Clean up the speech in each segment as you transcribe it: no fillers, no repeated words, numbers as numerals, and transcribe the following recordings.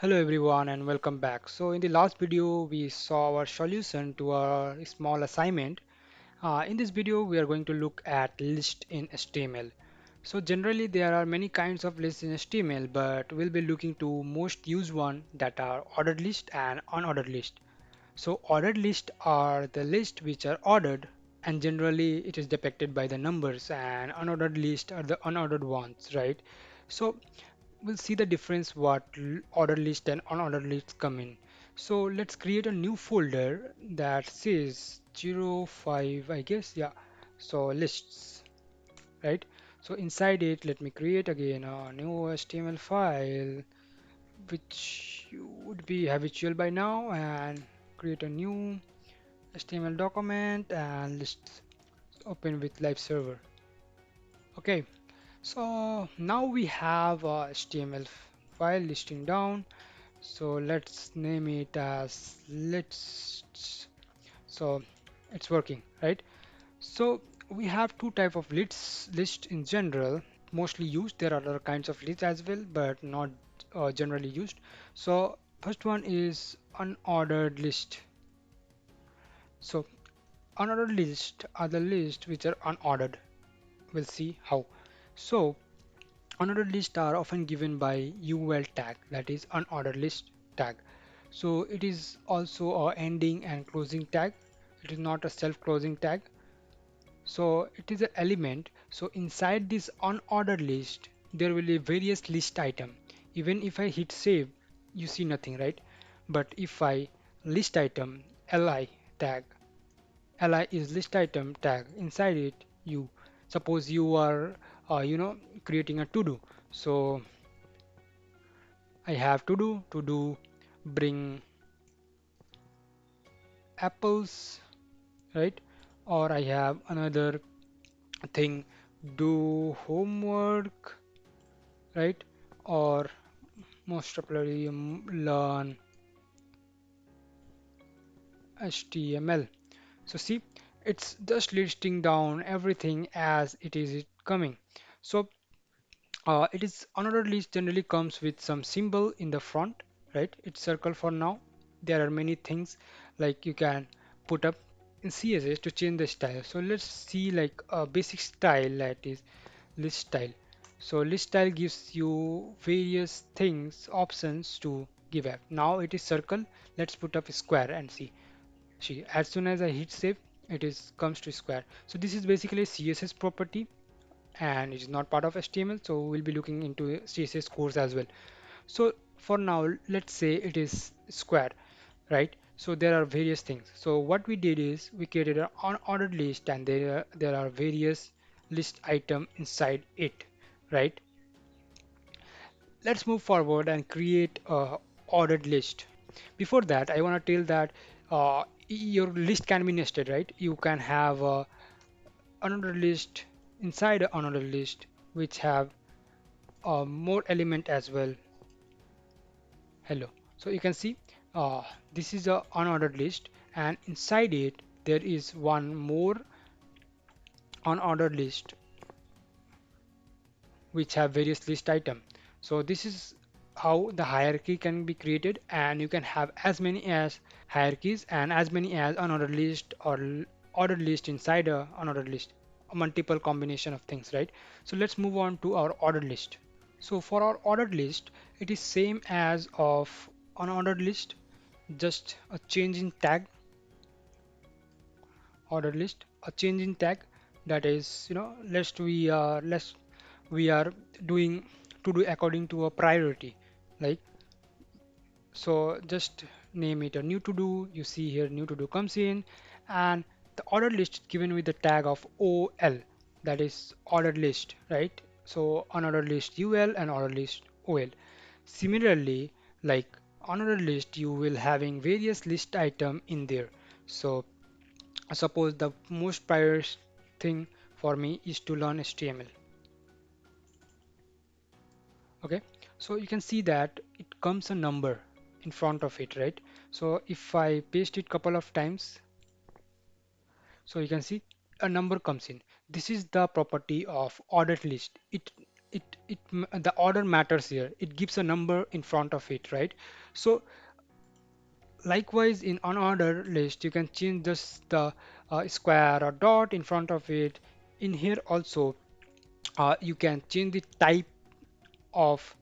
Hello everyone and welcome back. So in the last video we saw our solution to our small assignment. In this video we are going to look at list in HTML. So generally there are many kinds of lists in HTML, but we'll be looking to most used one that are ordered list and unordered list. So ordered list are the list which are ordered, and generally it is depicted by the numbers, and unordered list are the unordered ones, right? So we'll see the difference what order list and unordered lists come in. So let's create a new folder that says 05, I guess. Yeah. So lists, right? So inside it, let me create again a new HTML file, which you would be habitual by now, and create a new HTML document and lists open with live server. Okay. So now we have a HTML file listing down. So let's name it as lists. So it's working, right? So we have two type of lists list in general, mostly used. There are other kinds of lists as well, but not generally used. So first one is unordered list. So unordered list are the lists which are unordered. We'll see how. So unordered lists are often given by UL tag, that is unordered list tag. So it is also a ending and closing tag. It is not a self-closing tag. So it is an element. So inside this unordered list, there will be various list item. Even if I hit save, you see nothing, right? But if I list item li tag, li is list item tag. Inside it, you suppose you are, creating a to do. So I have to do bring apples, right? Or I have another thing, do homework, right? Or most popularly learn HTML. So see, it's just listing down everything as it is coming. So it is another list generally comes with some symbol in the front, right? It's circle for now. There are many things like you can put up in CSS to change the style. So let's see like a basic style that is list style. So list style gives you various things, options to give up. Now it is circle. Let's put up a square and see. See, as soon as I hit save, it is comes to square. So this is basically a CSS property and it is not part of HTML. So we'll be looking into CSS course as well. So for now, let's say it is square, right? So there are various things. So what we did is we created an unordered list and there are various list item inside it, right? Let's move forward and create a ordered list. Before that, I want to tell that your list can be nested, right? You can have another list inside another list which have more element as well. Hello. So you can see uh, this is a unordered list and inside it there is one more unordered list which have various list item. So this is how the hierarchy can be created and you can have as many as hierarchies and as many as unordered list or ordered list inside a unordered list. A multiple combination of things, right? So let's move on to our ordered list. So for our ordered list, it is same as of unordered list, just a change in tag, ordered list, a change in tag that is, let's we are doing to do according to a priority. Like so just name it a new to do. You see here new to do comes in and the ordered list given with the tag of OL, that is ordered list, right? So unordered list UL and ordered list OL. Similarly, like unordered list, you will having various list item in there. So suppose the most prior thing for me is to learn HTML. Okay, so you can see that it comes a number in front of it, right? So if I paste it couple of times, so you can see a number comes in. This is the property of ordered list. the order matters here. It gives a number in front of it, right? So likewise in unordered list, you can change just the square or dot in front of it. In here also, you can change the type of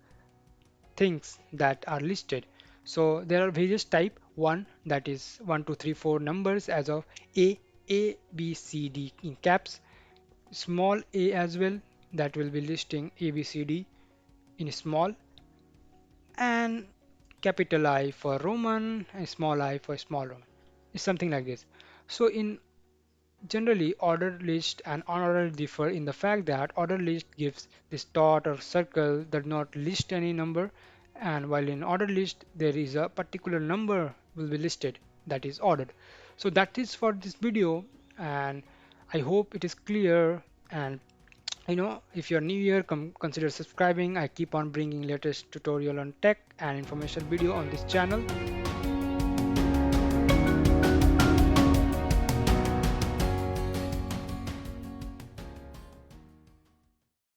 things that are listed. So there are various type. One, that is 1 2 3 4 numbers as of A B C D in caps. Small a as well, that will be listing A B C D in small, and capital I for Roman and small I for small Roman. It's something like this. So in generally, ordered list and unordered differ in the fact that ordered list gives this dot or circle that not list any number, and while in ordered list there is a particular number will be listed that is ordered. So that is for this video, and I hope it is clear. And if you're new here, consider subscribing. I keep on bringing latest tutorial on tech and information video on this channel.